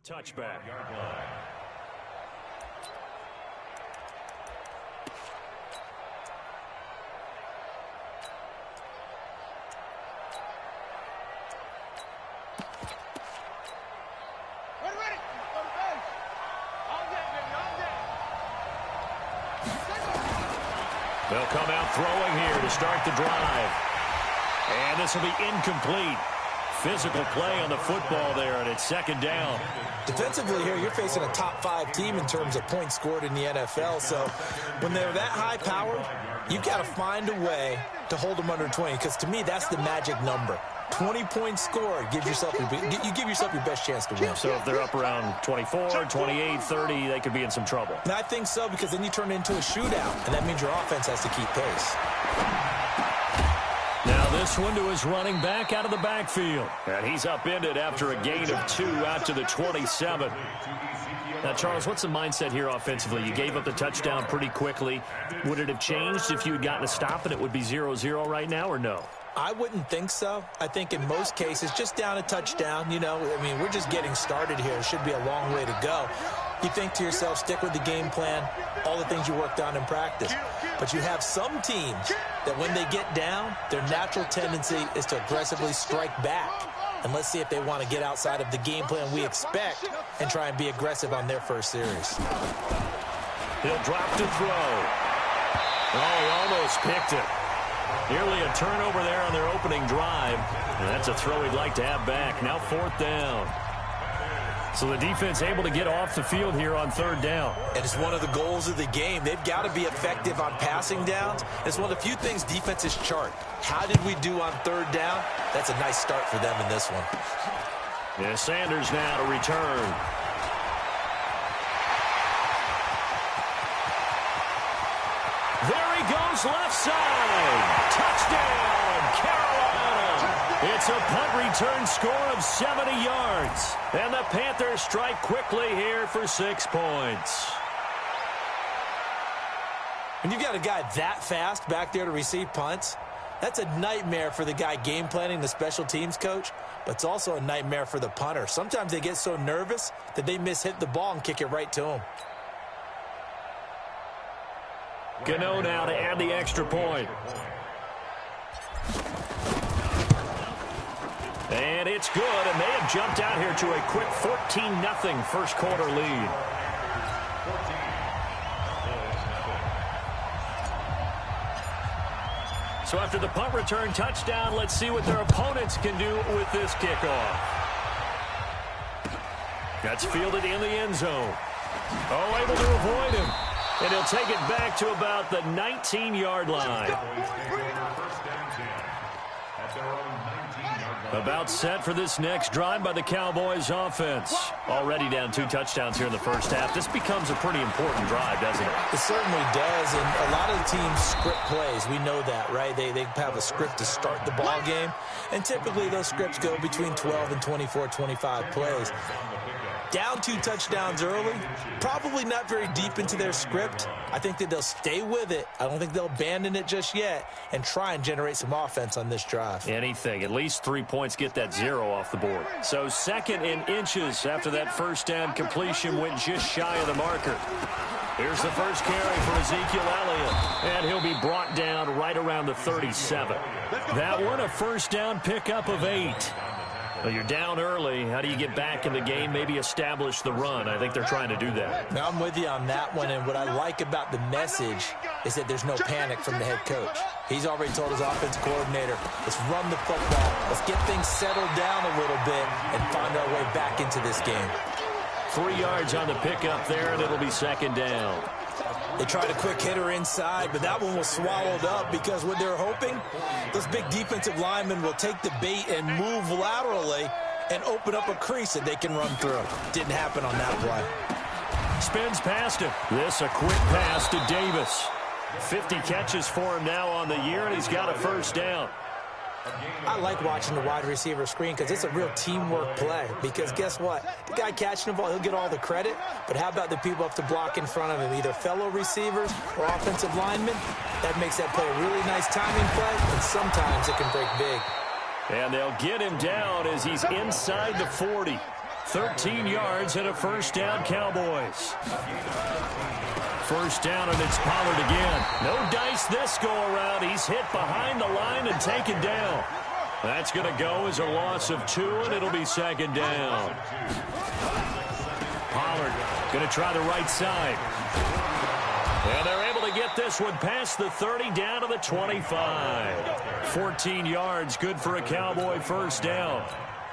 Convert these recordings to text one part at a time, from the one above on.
touchback. They'll come out throwing here to start the drive. And this will be incomplete. Physical play on the football there, and it's second down. Defensively here, you're facing a top 5 team in terms of points scored in the NFL. So when they're that high-powered, you got to find a way to hold them under 20, because to me, that's the magic number. 20 points scored, you give yourself your best chance to win. So if they're up around 24, 28, 30, they could be in some trouble. And I think so, because then you turn it into a shootout, and that means your offense has to keep pace. Now this one to his running back out of the backfield. And he's upended after a gain of 2 out to the 27. Now, Charles, what's the mindset here offensively? You gave up the touchdown pretty quickly. Would it have changed if you had gotten a stop and it would be 0-0 right now, or no? I wouldn't think so. I think in most cases, just down a touchdown, we're just getting started here. It should be a long way to go. You think to yourself, stick with the game plan, all the things you worked on in practice. But you have some teams that when they get down, their natural tendency is to aggressively strike back. And let's see if they want to get outside of the game plan we expect and try and be aggressive on their first series. He'll drop to throw. Oh, he almost picked it. Nearly a turnover there on their opening drive. And that's a throw he'd like to have back. Now 4th down. So the defense able to get off the field here on 3rd down. And it's one of the goals of the game. They've got to be effective on passing downs. It's one of the few things defenses chart. How did we do on 3rd down? That's a nice start for them in this one. Yeah, Sanders now to return. There he goes, left side. Touchdown, Carolina. It's a punt return score of 70 yards. And the Panthers strike quickly here for 6 points. When you've got a guy that fast back there to receive punts, that's a nightmare for the guy game planning, the special teams coach, but it's also a nightmare for the punter. Sometimes they get so nervous that they miss-hit the ball and kick it right to him. Gano now to add the extra point. And it's good, and they have jumped out here to a quick 14-0 first quarter lead. So after the punt return touchdown, let's see what their opponents can do with this kickoff. That's fielded in the end zone. Oh, able to avoid him. And he'll take it back to about the 19-yard line. About set for this next drive by the Cowboys offense. Already down 2 touchdowns here in the first half. This becomes a pretty important drive, doesn't it? It certainly does, and a lot of the teams script plays. We know that, right? They have a script to start the ball game, and typically those scripts go between 12 and 24, 25 plays. Down 2 touchdowns early, probably not very deep into their script. I think that they'll stay with it. I don't think they'll abandon it just yet and try and generate some offense on this drive. Anything. At least 3 points, get that 0 off the board. So 2nd and inches after that first down completion went just shy of the marker. Here's the first carry for Ezekiel Elliott, and he'll be brought down right around the 37. That one, a first down pickup of 8. Well, you're down early. How do you get back in the game, maybe establish the run? I think they're trying to do that. Now, I'm with you on that one, and what I like about the message is that there's no panic from the head coach. He's already told his offensive coordinator, let's run the football, let's get things settled down a little bit and find our way back into this game. 3 yards on the pickup there, and it'll be 2nd down. They tried a quick hitter inside, but that one was swallowed up because what they're hoping, those big defensive linemen will take the bait and move laterally and open up a crease that they can run through. Didn't happen on that play. Spins past him. This a quick pass to Davis. 50 catches for him now on the year, and he's got a first down. I like watching the wide receiver screen because it's a real teamwork play. Because guess what? The guy catching the ball, he'll get all the credit. But how about the people up to block in front of him, either fellow receivers or offensive linemen? That makes that play a really nice timing play, and sometimes it can break big. And they'll get him down as he's inside the 40. 13 yards and a first down, Cowboys. First down, and it's Pollard again. No dice this go-around. He's hit behind the line and taken down. That's going to go as a loss of 2, and it'll be second down. Pollard going to try the right side. And they're able to get this one past the 30 down to the 25. 14 yards, good for a Cowboy first down.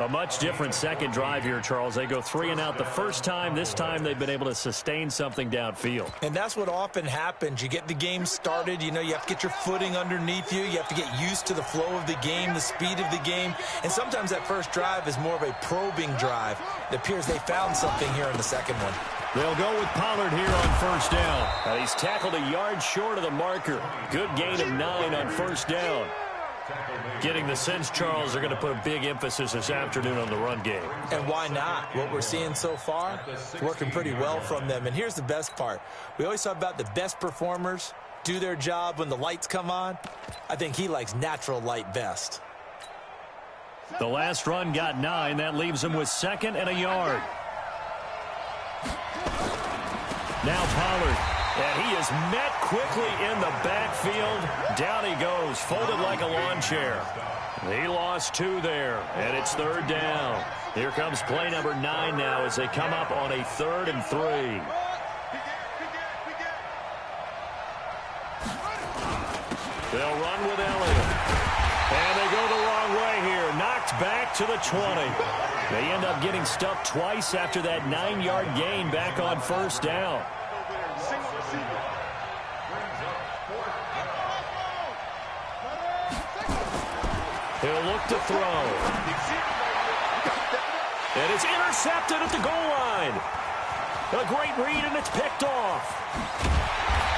A much different second drive here, Charles. They go 3 and out the first time. This time they've been able to sustain something downfield. And that's what often happens. You get the game started. You know, you have to get your footing underneath you. You have to get used to the flow of the game, the speed of the game. And sometimes that first drive is more of a probing drive. It appears they found something here in the second one. They'll go with Pollard here on first down. He's tackled a yard short of the marker. Good gain of 9 on first down. Getting the sense, Charles, they're going to put a big emphasis this afternoon on the run game. And why not? What we're seeing so far is working pretty well from them. And here's the best part. We always talk about the best performers do their job when the lights come on. I think he likes natural light best. The last run got 9. That leaves him with 2nd and a yard. Now Pollard. And he is met quickly in the backfield. Down he goes, folded like a lawn chair. He lost 2 there, and it's 3rd down. Here comes play number 9 now as they come up on a 3rd and 3. They'll run with Elliott. And they go the wrong way here. Knocked back to the 20. They end up getting stuffed twice after that 9-yard gain back on first down. He'll look to throw. And it's intercepted at the goal line. A great read, and it's picked off.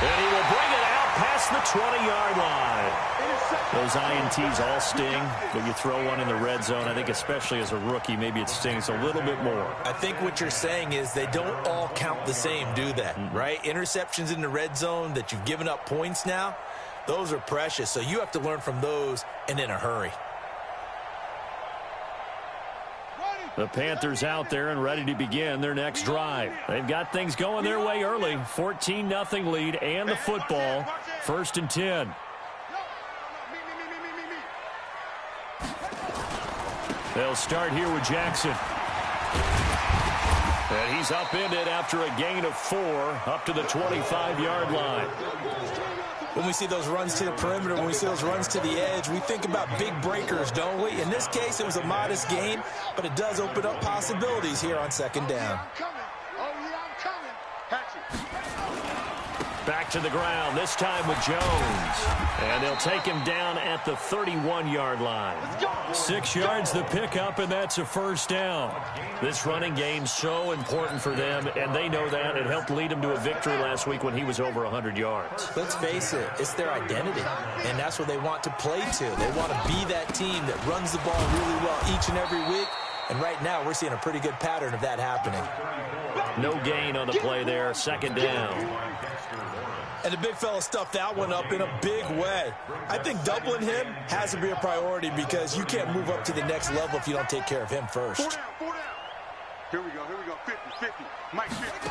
And he will bring it out past the 20-yard line. Those INTs all sting, but you throw one in the red zone, I think especially as a rookie, maybe it stings a little bit more. I think what you're saying is they don't all count the same, do they? Right? Interceptions in the red zone that you've given up points now, those are precious. So you have to learn from those and in a hurry. The Panthers out there and ready to begin their next drive. They've got things going their way early. 14-0 lead and the football. 1st and 10. They'll start here with Jackson. And he's upended after a gain of 4 up to the 25-yard line. When we see those runs to the perimeter, when we see those runs to the edge, we think about big breakers, don't we? In this case, it was a modest gain, but it does open up possibilities here on 2nd down. Back to the ground, this time with Jones. And they'll take him down at the 31-yard line. 6 yards the pickup, and that's a first down. This running game's so important for them, and they know that. It helped lead them to a victory last week when he was over 100 yards. Let's face it, it's their identity, and that's what they want to play to. They want to be that team that runs the ball really well each and every week, and right now we're seeing a pretty good pattern of that happening. No gain on the play there, 2nd down. And the big fella stuffed that one up in a big way. I think doubling him has to be a priority because you can't move up to the next level if you don't take care of him first. Here we go, 50-50. Mike 50.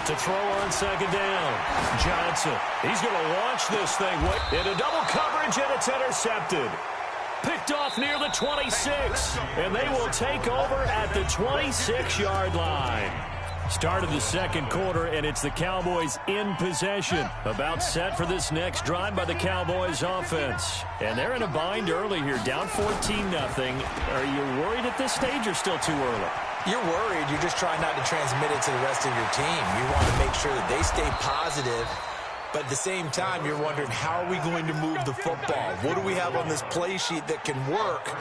To throw on 2nd down. Johnson. He's going to launch this thing into double coverage, and it's intercepted. Picked off near the 26, and they will take over at the 26-yard line. Start of the second quarter, and it's the Cowboys in possession. About set for this next drive by the Cowboys offense. And they're in a bind early here, down 14-0. Are you worried at this stage or still too early? You're worried. You're just trying not to transmit it to the rest of your team. You want to make sure that they stay positive. But at the same time, you're wondering, how are we going to move the football? What do we have on this play sheet that can work?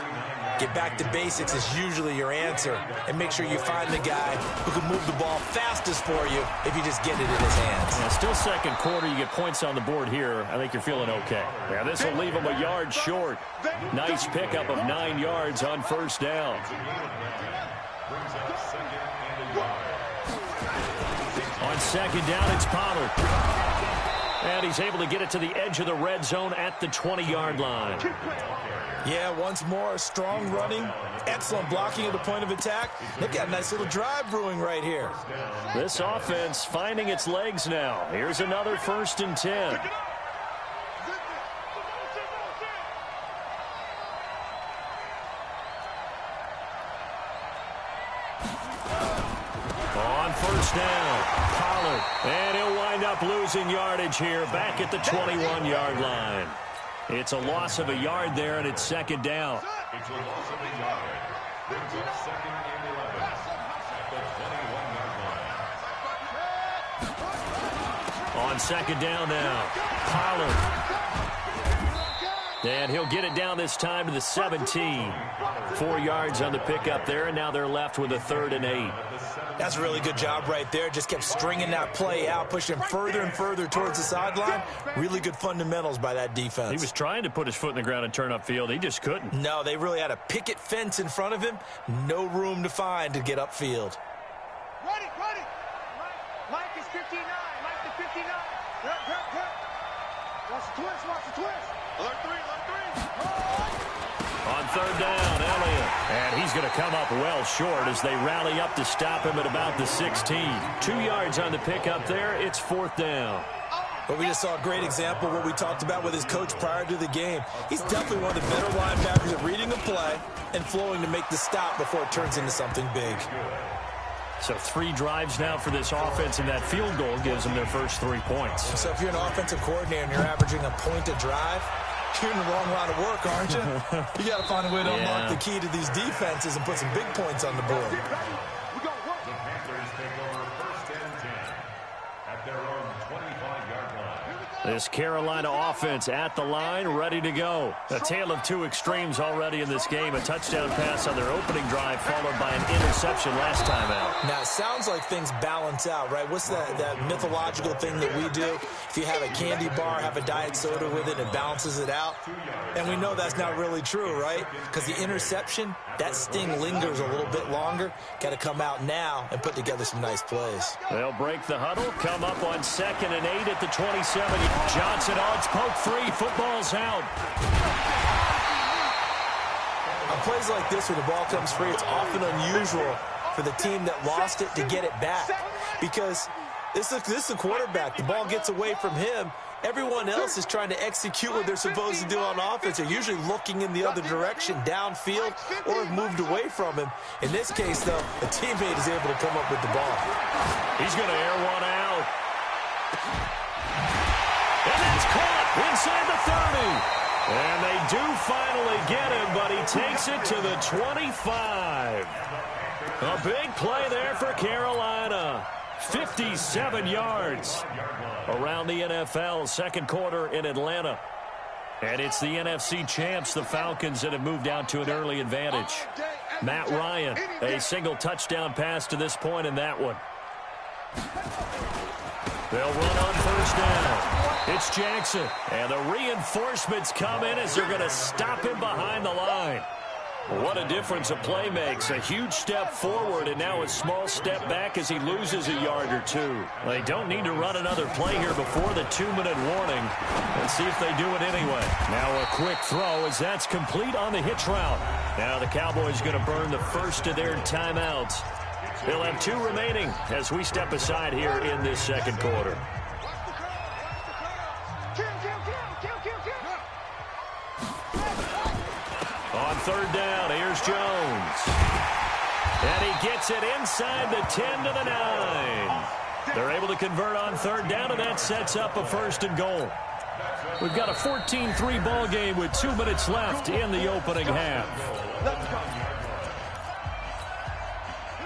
Get back to basics is usually your answer. And make sure you find the guy who can move the ball fastest for you if you just get it in his hands. Yeah, still second quarter. You get points on the board here. I think you're feeling okay. Yeah, this will leave him a yard short. Nice pickup of 9 yards on first down. On 2nd down, it's Pollard. And he's able to get it to the edge of the red zone at the 20-yard line. Yeah, once more, strong running, excellent blocking at the point of attack. Look at a nice little drive brewing right here. This offense finding its legs now. Here's another 1st and 10. On 1st down, Pollard. And he'll wind up losing yardage here back at the 21-yard line. It's a loss of a yard there, and it's 2nd down. It's a loss of a yard. Brings up 2nd and 11 at the 21-yard line. On 2nd down now, Pollard. And he'll get it down this time to the 17. 4 yards on the pickup there, and now they're left with a 3rd and 8. That's a really good job right there. Just kept stringing that play out, pushing further and further towards the sideline. Really good fundamentals by that defense. He was trying to put his foot in the ground and turn upfield. He just couldn't. No, they really had a picket fence in front of him. No room to find to get upfield. Ready. Mike is 59. Mike is 59. Good. Watch the twist. Alert 3. On 3rd down, Elliott. And he's going to come up well short as they rally up to stop him at about the 16. 2 yards on the pickup there. It's 4th down. But we just saw a great example of what we talked about with his coach prior to the game. He's definitely one of the better linebackers at reading a play and flowing to make the stop before it turns into something big. So 3 drives now for this offense, and that field goal gives them their first 3 points. So if you're an offensive coordinator and you're averaging a point a drive, you're in the wrong line of work, aren't you? You got to find a way to unlock the key to these defenses and put some big points on the board. The Panthers take over 1st and 10 at their own 25-yard line. This Carolina offense at the line, ready to go. A tale of 2 extremes already in this game. A touchdown pass on their opening drive, followed by an interception last time out. Now, it sounds like things balance out, right? What's that mythological thing that we do? If you have a candy bar, have a diet soda with it, it balances it out. And we know that's not really true, right? Because the interception, that sting lingers a little bit longer. Got to come out now and put together some nice plays. They'll break the huddle, come up on 2nd and 8 at the 27. Johnson odds poke 3. Football's out. On plays like this where the ball comes free, it's often unusual for the team that lost it to get it back. Because this is a quarterback. The ball gets away from him. Everyone else is trying to execute what they're supposed to do on offense. They're usually looking in the other direction, downfield, or have moved away from him. In this case, though, a teammate is able to come up with the ball. He's going to air one out. And that's caught inside the 30. And they do finally get him, but he takes it to the 25. A big play there for Carolina. 57 yards around the NFL. 2nd quarter in Atlanta. And it's the NFC champs, the Falcons, that have moved out to an early advantage. Matt Ryan, a single touchdown pass to this point in that one. They'll run on 1st down. It's Jackson, and the reinforcements come in as they're going to stop him behind the line. What a difference a play makes. A huge step forward and now a small step back as he loses a yard or 2. They don't need to run another play here before the 2-minute warning. Let's see if they do it anyway. Now a quick throw as that's complete on the hitch route. Now the Cowboys going to burn the first of their timeouts. They'll have 2 remaining as we step aside here in this 2nd quarter. On 3rd down, here's Jones. And he gets it inside the 10 to the 9. They're able to convert on 3rd down, and that sets up a 1st and goal. We've got a 14-3 ball game with 2 minutes left in the opening half.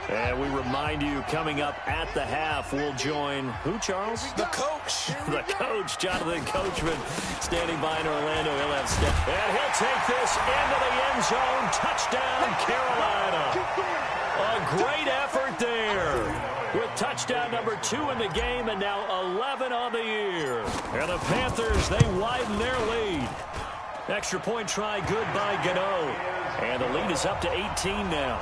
And we remind you, coming up at the half, we'll join who, Charles? The coach. The coach, Jonathan Coachman, standing by in Orlando. He'll have step. And he'll take this into the end zone. Touchdown, Carolina. A great effort there. With touchdown number 2 in the game and now 11 on the year. And the Panthers, they widen their lead. Extra point try, good by Gano. And the lead is up to 18 now.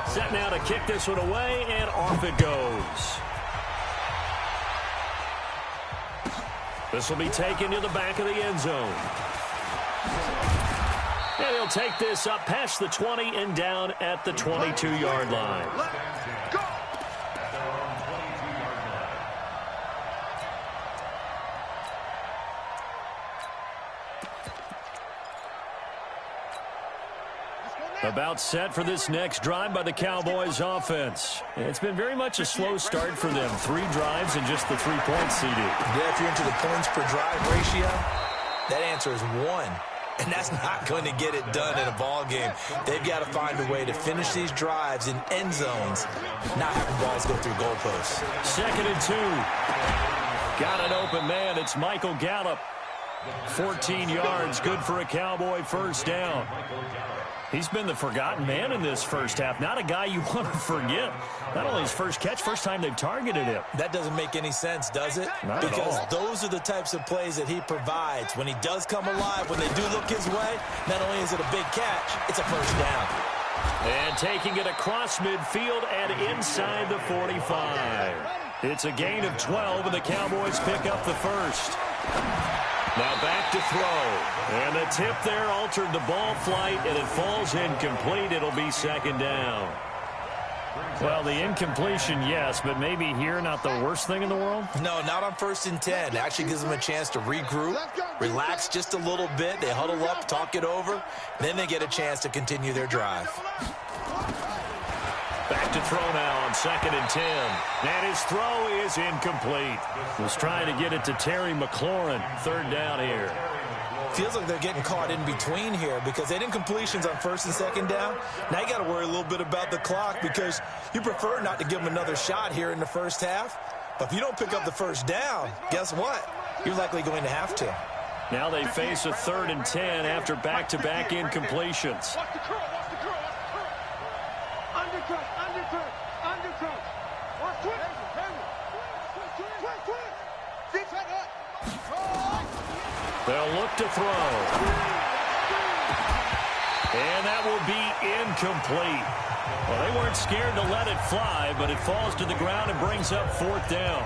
Set now to kick this one away, and off it goes. This will be taken to the back of the end zone. And he'll take this up past the 20 and down at the 22-yard line. Go! About set for this next drive by the Cowboys offense. It's been very much a slow start for them. 3 drives and just the 3 points, CD. Yeah, if you're into the points per drive ratio, that answer is 1. And that's not going to get it done in a ball game. They've got to find a way to finish these drives in end zones, not having balls go through goalposts. 2nd and 2. Got an open man. It's Michael Gallup. 14 yards, good for a Cowboy first down. He's been the forgotten man in this first half. Not a guy you want to forget. Not only his first catch, first time they've targeted him. That doesn't make any sense, does it? Not because at all. Those are the types of plays that he provides. When he does come alive, when they do look his way, not only is it a big catch, it's a first down. And taking it across midfield and inside the 45. It's a gain of 12, and the Cowboys pick up the first. Now back to throw. And the tip there altered the ball flight, and it falls incomplete. It'll be 2nd down. Well, the incompletion, yes, but maybe here not the worst thing in the world? No, not on 1st and 10. It actually gives them a chance to regroup, relax just a little bit. They huddle up, talk it over. Then they get a chance to continue their drive. Back to throw now on 2nd and 10. And his throw is incomplete. Was trying to get it to Terry McLaurin. 3rd down here. Feels like they're getting caught in between here because they did completions on 1st and 2nd down. Now you got to worry a little bit about the clock because you prefer not to give them another shot here in the first half. But if you don't pick up the first down, guess what? You're likely going to have to. Now they face a 3rd and 10 after back-to-back incompletions. Watch the curl, watch the curl, watch the curl. Undercut, undercut, undercut. Watch twist. Twist. Fix that up. They'll look to throw. And that will be incomplete. Well, they weren't scared to let it fly, but it falls to the ground and brings up 4th down.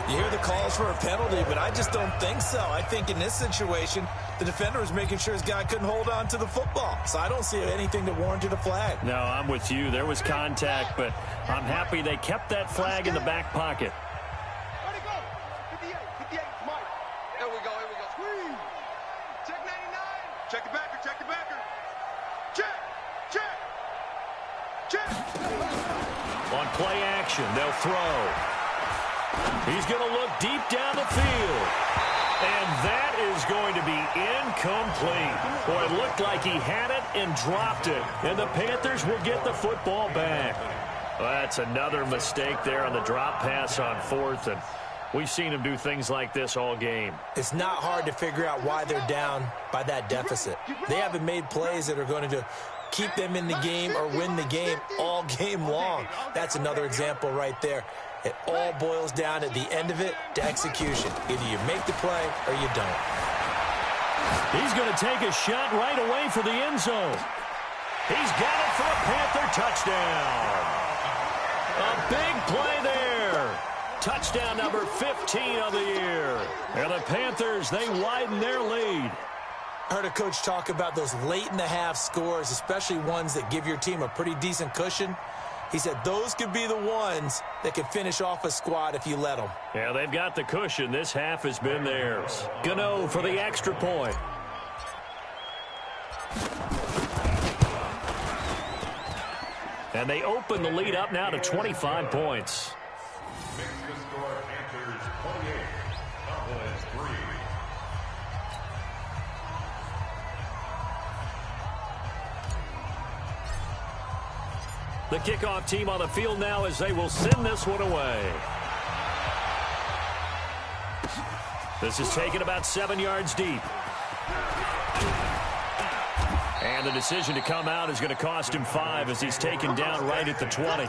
You hear the calls for a penalty, but I just don't think so. I think in this situation, the defender was making sure his guy couldn't hold on to the football. So I don't see anything that warranted a flag. No, I'm with you. There was contact, but I'm happy they kept that flag in the back pocket. Where'd he go? 58, Mike. Here we go. Squeeze. Check 99. Check the backer. Check. On play action, they'll throw. He's going to look deep down the field. And that is going to be incomplete. Boy, it looked like he had it and dropped it. And the Panthers will get the football back. Well, that's another mistake there on the drop pass on 4th. And we've seen him do things like this all game. It's not hard to figure out why they're down by that deficit. They haven't made plays that are going to keep them in the game or win the game all game long. That's another example right there. It all boils down at the end of it to execution. Either you make the play or you don't. He's going to take a shot right away for the end zone. He's got it for a Panther touchdown. A big play there. Touchdown number 15 of the year. And the Panthers, they widen their lead. I heard a coach talk about those late-in-the-half scores, especially ones that give your team a pretty decent cushion. He said those could be the ones that could finish off a squad if you let them. Yeah, they've got the cushion. This half has been theirs. Gano for the extra point. And they open the lead up now to 25 points. Makes the score Panthers 28, Cowboys 3. The kickoff team on the field now as they will send this one away. This is taken about 7 yards deep. And the decision to come out is going to cost him 5 as he's taken down right at the 20.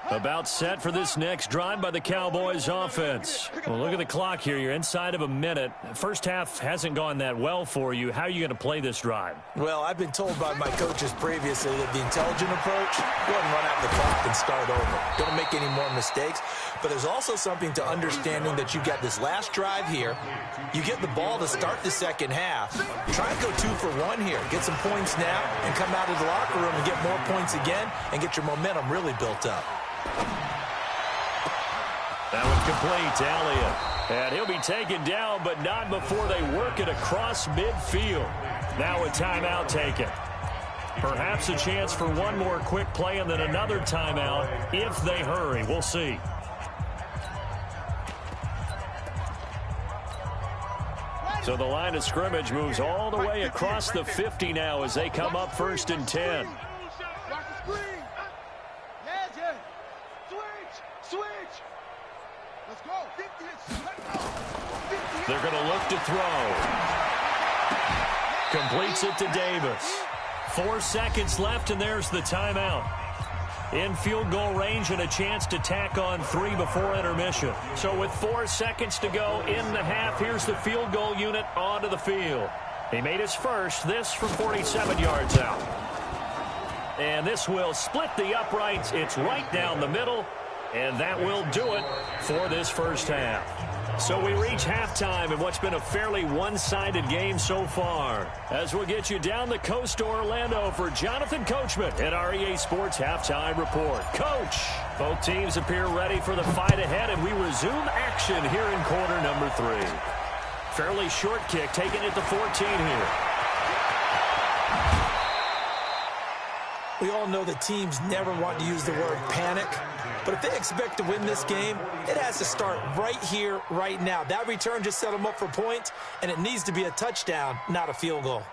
About set for this next drive by the Cowboys offense. Well, look at the clock here. You're inside of a minute. First half hasn't gone that well for you. How are you going to play this drive? Well, I've been told by my coaches previously that the intelligent approach, go ahead and run out the clock and start over. Don't make any more mistakes. But there's also something to understanding that you got this last drive here. You get the ball to start the second half. Try and go 2 for 1 here. Get some points now and come out of the locker room and get more points again and get your momentum really built up. That one complete to Elliott. And he'll be taken down, but not before they work it across midfield. Now a timeout taken. Perhaps a chance for one more quick play and then another timeout if they hurry. We'll see. So the line of scrimmage moves all the way across the 50 now as they come up 1st and 10. They're going to look to throw. Completes it to Davis. 4 seconds left, and there's the timeout. In field goal range and a chance to tack on 3 before intermission. So with 4 seconds to go in the half, here's the field goal unit onto the field. He made his first, this from 47 yards out. And this will split the uprights. It's right down the middle, and that will do it for this first half. So we reach halftime in what's been a fairly one-sided game so far. As we'll get you down the coast to Orlando for Jonathan Coachman at our EA Sports Halftime Report. Coach, both teams appear ready for the fight ahead, and we resume action here in quarter number 3. Fairly short kick, taking it to 14 here. We all know that teams never want to use the word panic. But if they expect to win this game, it has to start right here, right now. That return just set them up for points, and it needs to be a touchdown, not a field goal.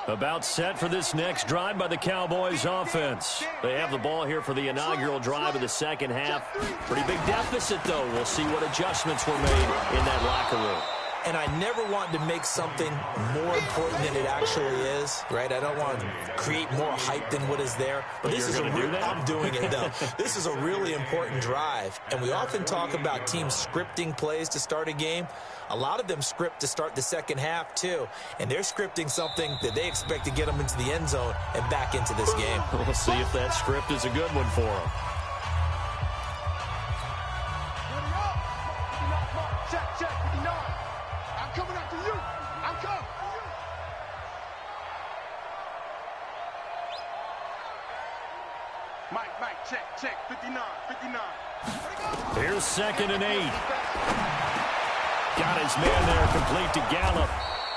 About set for this next drive by the Cowboys offense. They have the ball here for the inaugural drive of the second half. Pretty big deficit, though. We'll see what adjustments were made in that locker room. And I never want to make something more important than it actually is, right? I don't want to create more hype than what is there. But this is do that? I'm doing it, though. This is a really important drive. And we often talk about teams scripting plays to start a game. A lot of them script to start the second half, too. And they're scripting something that they expect to get them into the end zone and back into this game. We'll see if that script is a good one for them. Check, 59. I'm coming after you. I'm coming. Mike, check, 59. Here's 2nd and 8. Got his man there, complete to Gallup.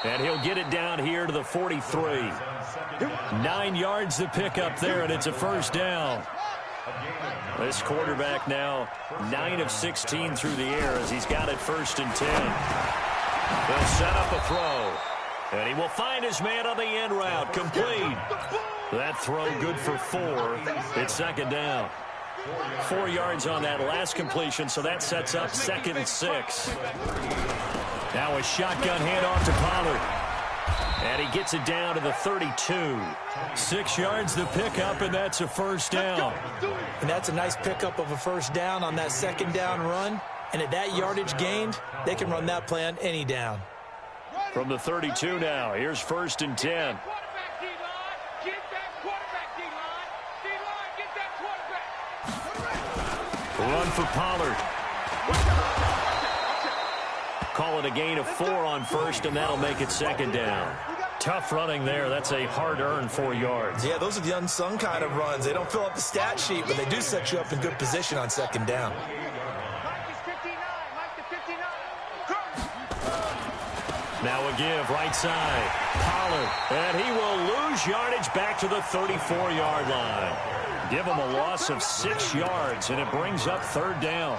And he'll get it down here to the 43. 9 yards to pick up there, and it's a first down. This quarterback now 9 of 16 through the air as he's got it 1st and 10. They'll set up a throw. And he will find his man on the end route. Complete. That throw good for 4. It's 2nd down. 4 yards on that last completion, so that sets up 2nd and 6. Now a shotgun handoff to Pollard. And he gets it down to the 32. 6 yards to pick up, and that's a first down. And that's a nice pickup of a first down on that 2nd down run. And at that yardage gained, they can run that play on any down. From the 32 now, here's 1st and 10. Run for Pollard. Call it a gain of 4 on 1st, and that'll make it 2nd down. Tough running there. That's a hard-earned 4 yards. Yeah, those are the unsung kind of runs. They don't fill up the stat sheet, but they do set you up in good position on 2nd down. Now a give, right side. Pollard, and he will lose yardage back to the 34-yard line. Give him a loss of 6 yards, and it brings up 3rd down.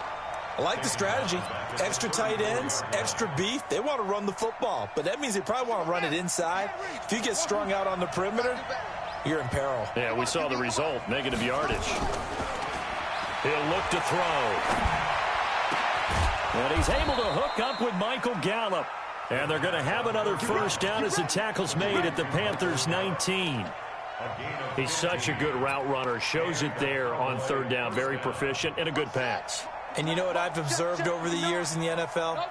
I like the strategy. Extra tight ends, extra beef. They want to run the football, but that means they probably want to run it inside. If you get strung out on the perimeter, you're in peril. Yeah, we saw the result, negative yardage. He'll look to throw. And he's able to hook up with Michael Gallup. And they're going to have another first down as the tackle's made at the Panthers' 19. He's such a good route runner. Shows it there on third down. Very proficient and a good pass. And you know what I've observed over the years in the NFL?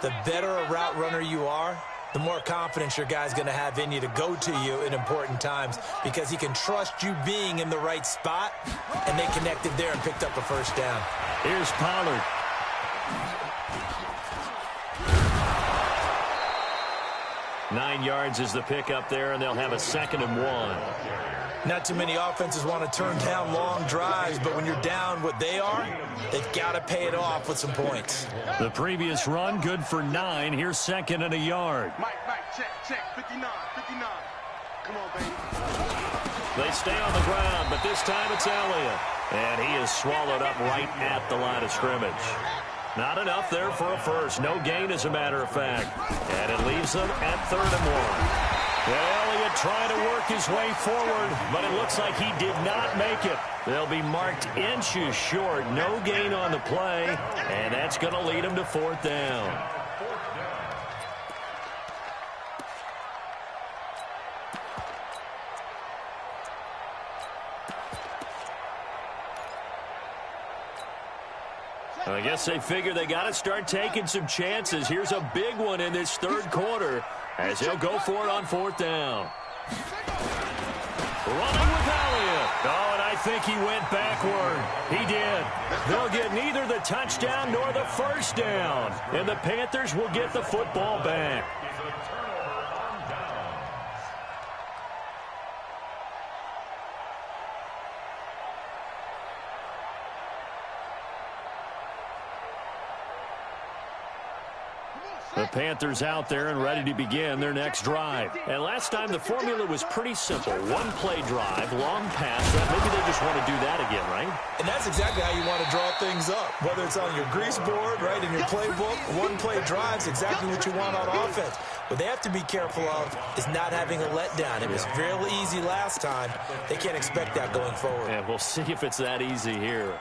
The better a route runner you are, the more confidence your guy's going to have in you to go to you in important times because he can trust you being in the right spot, and they connected there and picked up a first down. Here's Pollard. Nine yards is the pickup there, and they'll have a 2nd and 1. Not too many offenses want to turn down long drives, but when you're down what they are, they've got to pay it off with some points. The previous run, good for 9. Here's 2nd and a yard. Mike, check, 59. Come on, baby. They stay on the ground, but this time it's Elliott. And he is swallowed up right at the line of scrimmage. Not enough there for a first. No gain, as a matter of fact. And it leaves them at 3rd and 1. And Elliott trying to work his way forward, but it looks like he did not make it. They'll be marked inches short. No gain on the play, and that's going to lead him to 4th down. I guess they figure they got to start taking some chances. Here's a big one in this 3rd quarter as he'll go for it on 4th down. Running with Elliott. Oh, and I think he went backward. He did. They'll get neither the touchdown nor the first down. And the Panthers will get the football back. The Panthers out there and ready to begin their next drive. And last time the formula was pretty simple. One-play drive, long pass. Maybe they just want to do that again, right? And that's exactly how you want to draw things up. Whether it's on your grease board, right, in your playbook, one-play drive's exactly what you want on offense. What they have to be careful of is not having a letdown. It was real easy last time. They can't expect that going forward. And we'll see if it's that easy here.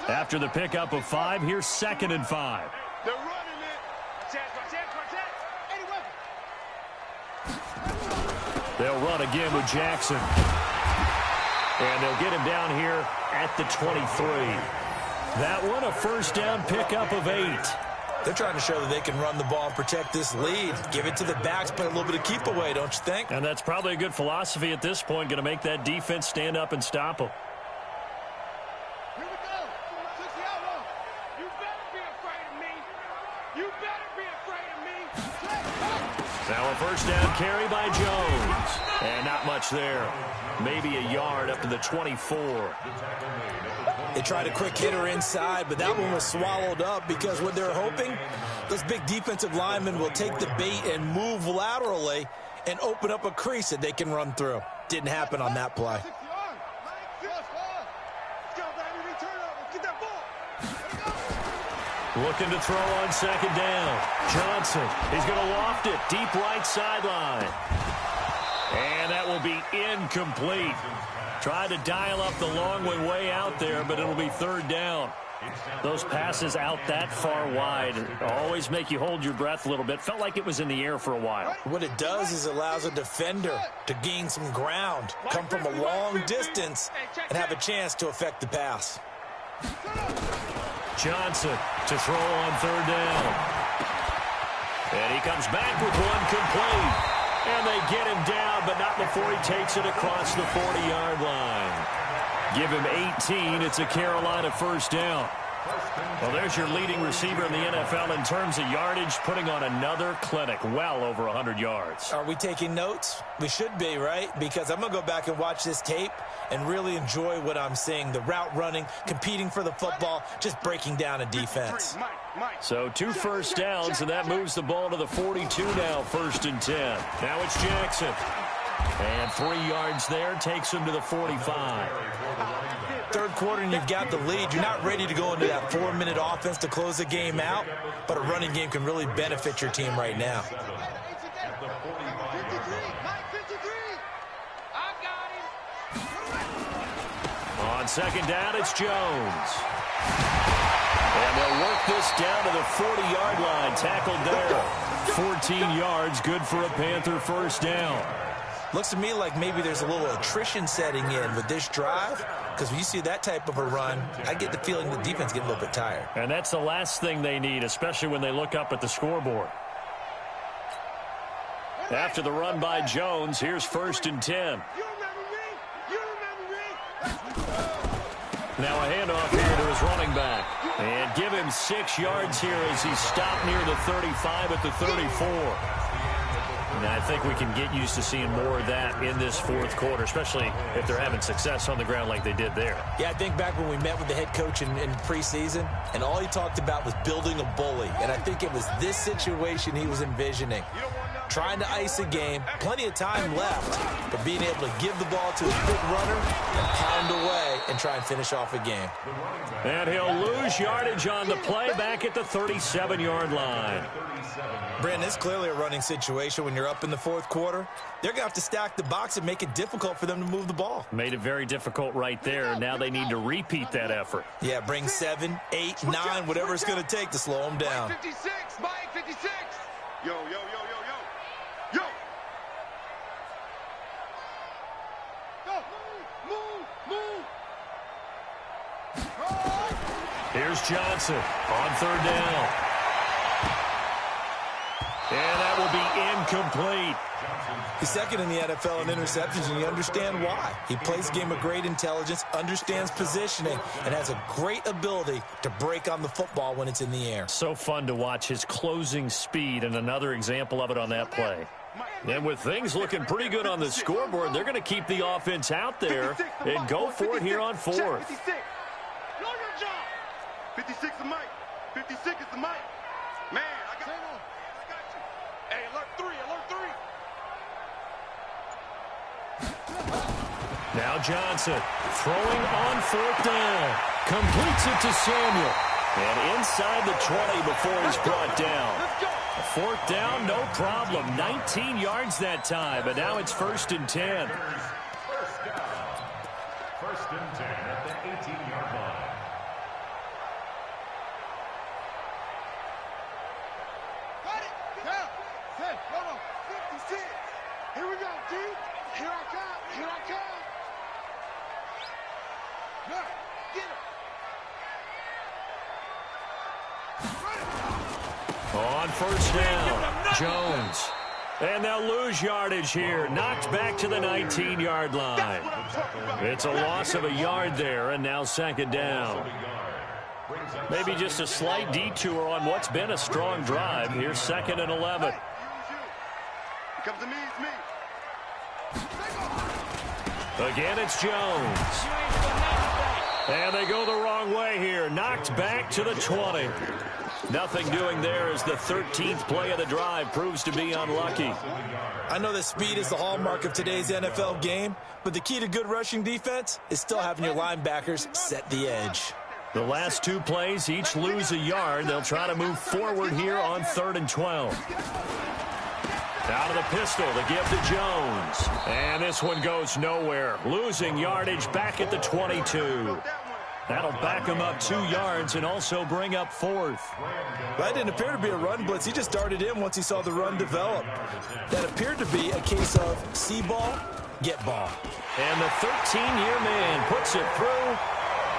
After the pickup of 5, here's 2nd and 5. They're running it. They'll run again with Jackson. And they'll get him down here at the 23. That one, a first down pickup of 8. They're trying to show that they can run the ball and protect this lead. Give it to the backs, play a little bit of keep away, don't you think? And that's probably a good philosophy at this point, going to make that defense stand up and stop them. Here we go. You better be afraid of me. You better be afraid of me. Now a first down carry by Jones. And not much there. Maybe a yard up to the 24. They tried a quick hitter inside, but that one was swallowed up because what they're hoping, those big defensive linemen will take the bait and move laterally and open up a crease that they can run through. Didn't happen on that play. Looking to throw on 2nd down. Johnson, he's going to loft it deep right sideline. And that will be incomplete. Tried to dial up the long way out there, but it'll be 3rd down. Those passes out that far wide always make you hold your breath a little bit. Felt like it was in the air for a while. What it does is allows a defender to gain some ground, come from a long distance, and have a chance to affect the pass. Johnson to throw on 3rd down. And he comes back with one complete. And they get him down, but not before he takes it across the 40-yard line. Give him 18. It's a Carolina first down. Well, there's your leading receiver in the NFL in terms of yardage, putting on another clinic, well over 100 yards. Are we taking notes? We should be, right? Because I'm going to go back and watch this tape and really enjoy what I'm seeing. The route running, competing for the football, just breaking down a defense. So 2 first downs, and that moves the ball to the 42 now, 1st and 10. Now it's Jackson. And 3 yards there, takes him to the 45. 3rd quarter and you've got the lead. You're not ready to go into that 4-minute offense to close the game out, but a running game can really benefit your team right now. On 2nd down, it's Jones. And they'll work this down to the 40-yard line. Tackled there. 14 yards, good for a Panther first down. Looks to me like maybe there's a little attrition setting in with this drive, because when you see that type of a run, I get the feeling the defense getting a little bit tired. And that's the last thing they need, especially when they look up at the scoreboard. After the run by Jones, here's 1st and 10. Now a handoff here to his running back. And give him 6 yards here as he stopped near the 35 at the 34. And I think we can get used to seeing more of that in this 4th quarter, especially if they're having success on the ground like they did there. Yeah, I think back when we met with the head coach in preseason, and all he talked about was building a bully. And I think it was this situation he was envisioning. Trying to ice a game, plenty of time left, but being able to give the ball to his big runner and pound away and try and finish off a game. And he'll lose yardage on the play back at the 37-yard line. Brandon, it's clearly a running situation when you're up in the 4th quarter. They're going to have to stack the box and make it difficult for them to move the ball. Made it very difficult right there. Now they need to repeat that effort. Yeah, bring 7, 8, 9, whatever it's going to take to slow them down. 56, Mike 56. Yo, yo, yo, yo, yo. Yo! Go! Move! Here's Johnson on 3rd down. And that will be incomplete. He's 2nd in the NFL in interceptions, and you understand why. He plays a game of great intelligence, understands positioning, and has a great ability to break on the football when it's in the air. So fun to watch his closing speed, and another example of it on that play. And with things looking pretty good on the scoreboard, they're going to keep the offense out there and go for it here on 4th. 56 is Mike. 56 is the Mike. Man, I got you. Hey, alert 3, alert 3. Now Johnson throwing on 4th down. Completes it to Samuel. And inside the 20 before he's brought down. 4th down, no problem. 19 yards that time, but now it's 1st and 10. First down. 1st and 10 at the 18-yard line. Got it! Yeah! Hey, hold on! 56! Here we go, D! Here I come! Here I come! Now, get it! On 1st down, Jones. And they'll lose yardage here. Knocked back to the 19-yard line. It's a loss of a yard there, and now 2nd down. Maybe just a slight detour on what's been a strong drive. Here's 2nd and 11. It comes to me, it's me. Again, it's Jones. And they go the wrong way here. Knocked back to the 20. Nothing doing there as the 13th play of the drive proves to be unlucky. I know that speed is the hallmark of today's NFL game, but the key to good rushing defense is still having your linebackers set the edge. The last 2 plays each lose a yard. They'll try to move forward here on 3rd and 12. Out of the pistol to give to Jones. And this one goes nowhere. Losing yardage back at the 22. That'll back him up 2 yards and also bring up 4th. That didn't appear to be a run blitz. He just darted in once he saw the run develop. That appeared to be a case of see ball, get ball. And the 13-year man puts it through,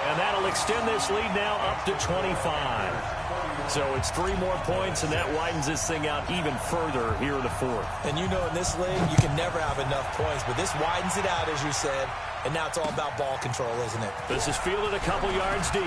and that'll extend this lead now up to 25. So it's 3 more points, and that widens this thing out even further here in the 4th. And you know in this league, you can never have enough points, but this widens it out, as you said, and now it's all about ball control, isn't it? This is fielded a couple yards deep.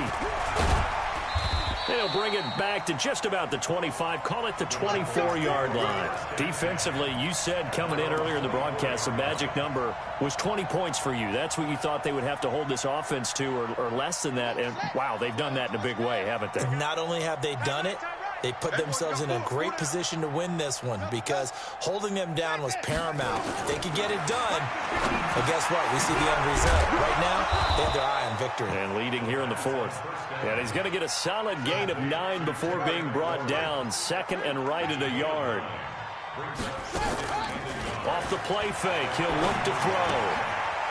They'll bring it back to just about the 25, call it the 24-yard line. Defensively, you said coming in earlier in the broadcast, the magic number was 20 points for you. That's what you thought they would have to hold this offense to, or less than that. And, wow, they've done that in a big way, haven't they? Not only have they done it, they put themselves in a great position to win this one because holding them down was paramount. If they could get it done, well, guess what? We see the end result. Right now, they have their eye on victory. And leading here in the 4th. And he's going to get a solid gain of 9 before being brought down. 2nd and right at a yard. Off the play fake, he'll look to throw.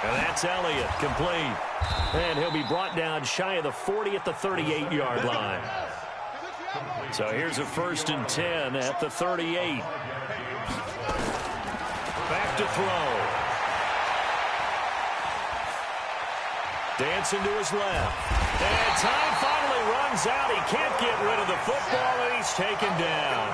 And that's Elliott, complete. And he'll be brought down shy of the 40 at the 38-yard line. So here's a 1st and 10 at the 38. Back to throw. Dancing to his left. And time finally runs out. He can't get rid of the football, and he's taken down.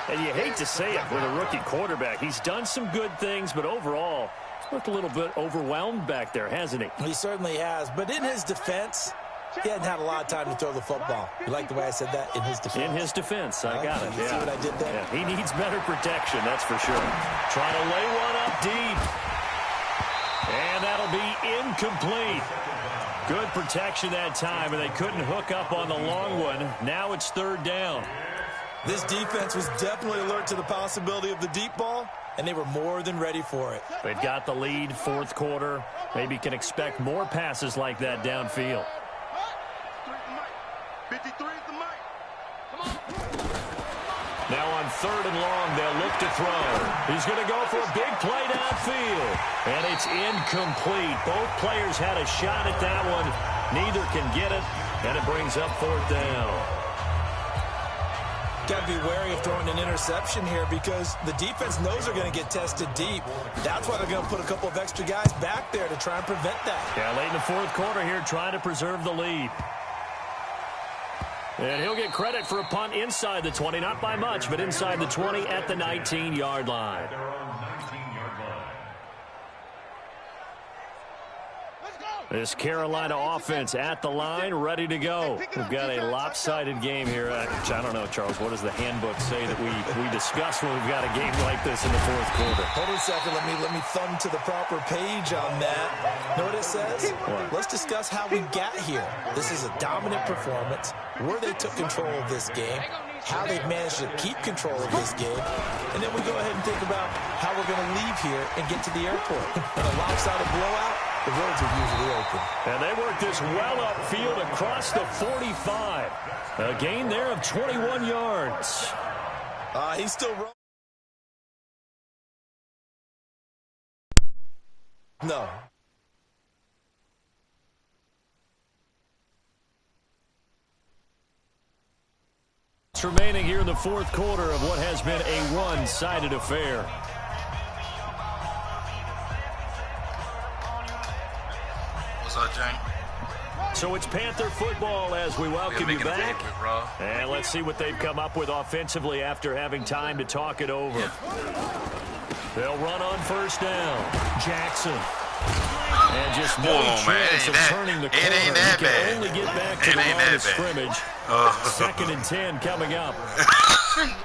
And you hate to say it with a rookie quarterback. He's done some good things, but overall, he's looked a little bit overwhelmed back there, hasn't he? He certainly has. But in his defense, he hadn't had a lot of time to throw the football. You like the way I said that? In his defense? In his defense. I got it. You see what I did there? Yeah, he needs better protection, that's for sure. Trying to lay one up deep. And that'll be incomplete. Good protection that time, and they couldn't hook up on the long one. Now it's third down. This defense was definitely alert to the possibility of the deep ball, and they were more than ready for it. They've got the lead, fourth quarter. Maybe can expect more passes like that downfield. 53 is the mic. Come on. Now on third and long, they'll look to throw. He's going to go for a big play downfield. And it's incomplete. Both players had a shot at that one. Neither can get it, and it brings up fourth down. Got to be wary of throwing an interception here because the defense knows they're going to get tested deep. That's why they're going to put a couple of extra guys back there to try and prevent that. Yeah, late in the fourth quarter here, trying to preserve the lead. And he'll get credit for a punt inside the 20, not by much, but inside the 20 at the 19-yard line. This Carolina offense at the line, ready to go. We've got a lopsided game here. I don't know, Charles, what does the handbook say that we discuss when we've got a game like this in the fourth quarter? Hold on a second. Let me thumb to the proper page on that. Know what it says? What? Let's discuss how we got here. This is a dominant performance, where they took control of this game, how they've managed to keep control of this game, and then we go ahead and think about how we're going to leave here and get to the airport. In a lopsided blowout, the roads are usually open. And they work this well upfield across the 45. A gain there of 21 yards. He's still rolling. No. It's remaining here in the fourth quarter of what has been a one-sided affair. What's up, Jane? So it's Panther football as we welcome you back. Bro. And let's see what they've come up with offensively after having time to talk it over. They'll run on first down. Jackson. And just no chance of turning the corner. It ain't that he can bad. only get back to the line of scrimmage. Second and 10 coming up.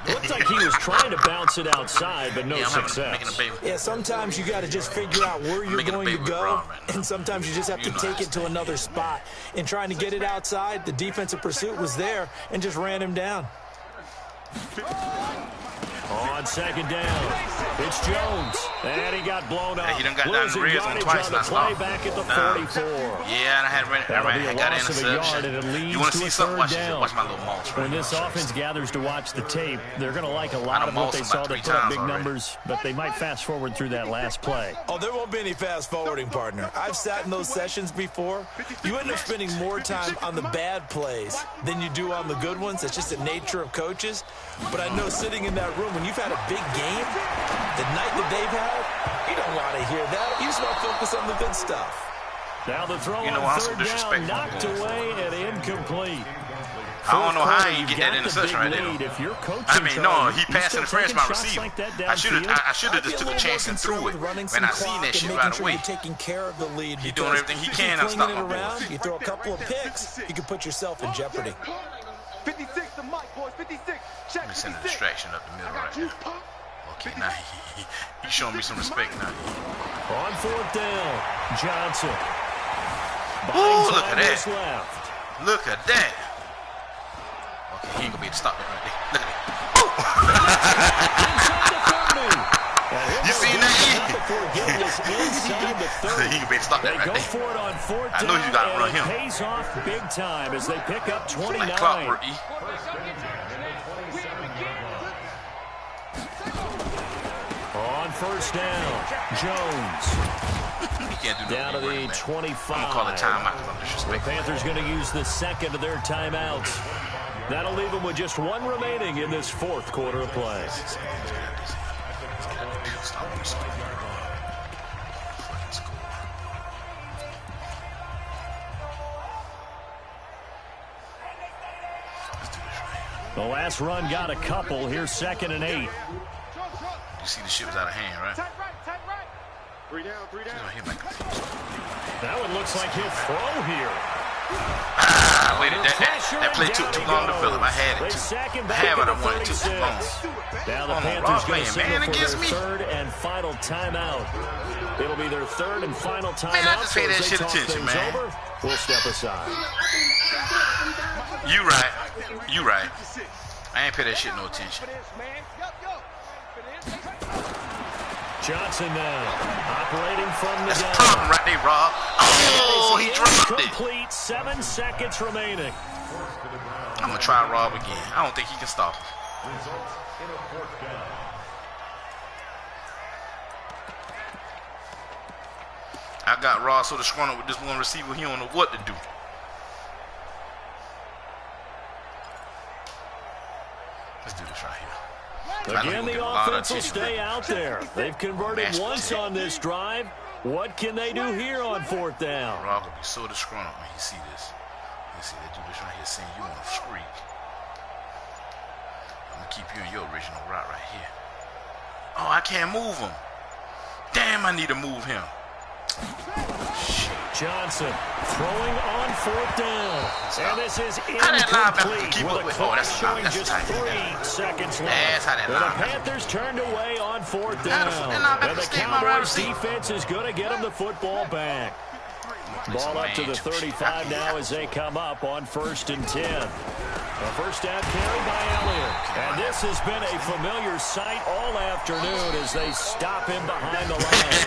Looks like he was trying to bounce it outside, but no success. Yeah, sometimes you got to just figure out where you're going to go, and sometimes you just have to take it to another spot. In trying to get it outside, the defensive pursuit was there and just ran him down. On second down, it's Jones, and he got blown up. Yeah, he done got down the ribs on twice last play back at the 44. Yeah, and I got an interception. You want to see something? Watch my little mulch. When this offense gathers to watch the tape, they're going to like a lot of what they saw. They put up big numbers, but they might fast forward through that last play. Oh, there won't be any fast forwarding, partner. I've sat in those sessions before. You end up spending more time on the bad plays than you do on the good ones. It's just the nature of coaches. But I know sitting in that room, when you've had a big game, the night that they've had, you don't want to hear that. You just want to focus on the good stuff. Now the throw on third down, knocked away and incomplete. I don't know how you get that interception right there. I mean, no, he passed interference my receiver. I should have just took a chance and threw it. When I seen that shit right away. Taking care of the lead. He's doing everything he can to stop my boys. You throw a couple of picks, you can put yourself in jeopardy. 56 the mic, boys. 56. Check. Let me send a distraction up the middle right now. Okay, now he's showing me some respect now. On fourth down, Johnson. Oh, look at that. Look at that. Okay, he ain't gonna be able to stop that right there. Look at that. You seen that? He can be able to stop that right there. For it on fourth down, I know you got to run him. It pays off big time as they pick up 29. Like clockwork, E. On first down, Jones. He can't do down to the running, 25. I'm going to call a timeout because I'm The disrespectful. Panthers going to use the second of their timeouts. That'll leave them with just one remaining in this fourth quarter of play. The last run got a couple. Here's 2nd and 8. You see the shit was out of hand, right? Tight right. 3 down, 3 down. That one looks like he'll throw here. I waited. That play took too long to develop. I had it too. I had what I wanted to too long. Now the Panthers going to signal for their third and final timeout. It'll be their third and final timeout. Man, I just pay that shit attention, man. Over, we'll step aside. You right. I ain't pay that shit no attention. Johnson now operating from the That's gun. a problem right there, Rob. Oh, he dropped it. Complete. 7 seconds remaining. I'm gonna try Rob again. I don't think he can stop him. I got Rob so disgruntled with this one receiver, he don't know what to do. Let's do this right here. Again, the offense will stay out there. They've converted once on this drive. What can they do here on 4th down? Rob will be so disgruntled when he see this. You see that dude right here saying you on a streak. I'm gonna keep you in your original route right here. Oh, I can't move him. Damn, I need to move him. Johnson throwing on 4th down. And this is incomplete with a clock showing just 3 seconds left. And the Panthers turned away on 4th down. And the Cowboys defense is going to get them the football back. Ball up to the 35 now as they come up on 1st and 10. A first down carry by Elliott. And this has been a familiar sight all afternoon as they stop him behind the line.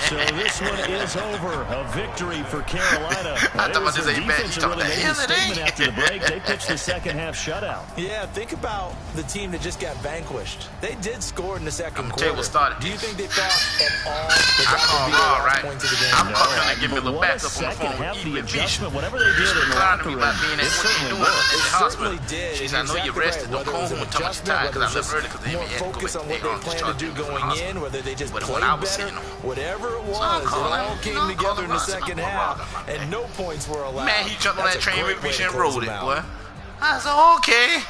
So this one is over. A victory for Carolina. And it was the defense that really made a statement after the break. They pitched the second half shutout. Yeah, think about the team that just got vanquished. They did score in the second quarter. Do you think they thought at all that that would be the last points of the game? I'm calling him and give me a little backup on the phone with the adjustment, whatever they did in the locker room, it certainly worked. It certainly did. She said, I know you're rested. Don't call home and tell me you're tired because I left early because they more focus on what they plan to do going in, whether they just played better, whatever it was, it all came together in the second half, and no points were allowed. Man, he jumped on that train, Rick Beach, and rode it, boy. I said, okay.